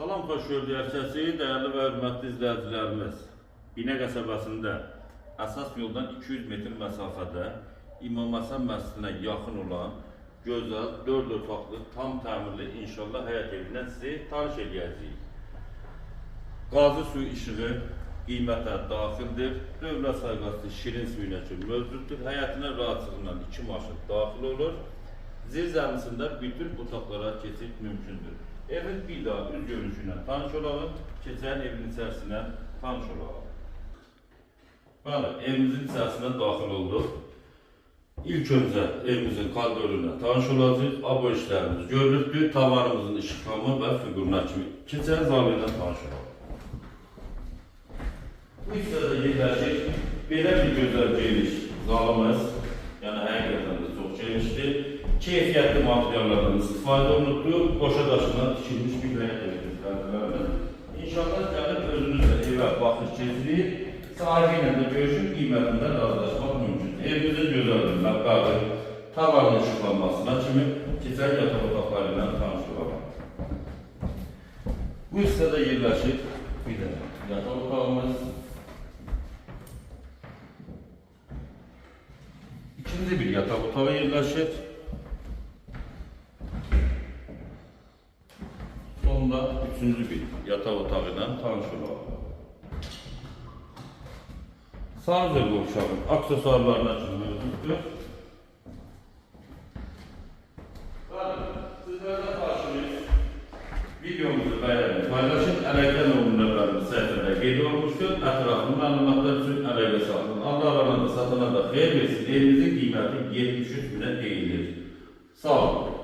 Salam, xoş gördük herkesi, değerli ve hörmətli izləyicilərimiz. Binə qəsəbəsində əsas yoldan 200 metr məsafədə İmam Həsən məscidinə yaxın olan gözəl 4 otaqlı, tam təmirli inşallah həyat evindən sizi tanış edəcəyik. Qazı suyu işığı qiymətə daxildir. Dövlət sərqası şirin suyuna üçün mövcuddur. Həyatına rahatsızlığından 2 maşın daxil olur. Zil zəmisində bütün otaqlara keçid mümkündür. Evin bir daha üz görünüşüyle tanış olalım, keçən evin içərisinə tanış olalım. Bəli, evimizin içərisinə daxil olduq. İlk öncə evimizin koridoruna tanış olacağıq. Abo işlərimiz görülübdür, tavanımızın işıqlamı və figuruna kimi. Keçən zalı ilə tanış olalım. Bu hissədə yerləşik, belə bir gözəl geniş zalımız, yəni həqiqətən də çox genişdir. Keyfiyyətli materiallardan istifadə olunubdur. Boşa daşından tikilmiş bir həyat evi. İnşallah gəlib özünüzlə evə baxış keçirir. Sahibi ilə də görüşün qiymətində razılaşmaq mümkündür. Evimizin gözəldir, məqadır, tavanın işıqlanmasına kimi keçən yataq otaqları ilə tanış olalım. Bu hissədə yerləşir bir də yataq otağımız. İkinci bir yataq otağı yerləşir. Sonunda üçüncü bir yataq otağı ilə tanış olalım. Sanuzel qovşağın aksesuarlarına kimi mövcuddur. Sizlərdən xahişimiz videomuzu bəyənin, paylaşın, əlaqə nömrələrimiz səhifədə qeyd olmuşdur. Ətraflı məlumatlar üçün əlaqə saxlayın. Allah aranında satana da xeyir versin. Evimizin qiyməti 73 minə deyilir. Sağ olun.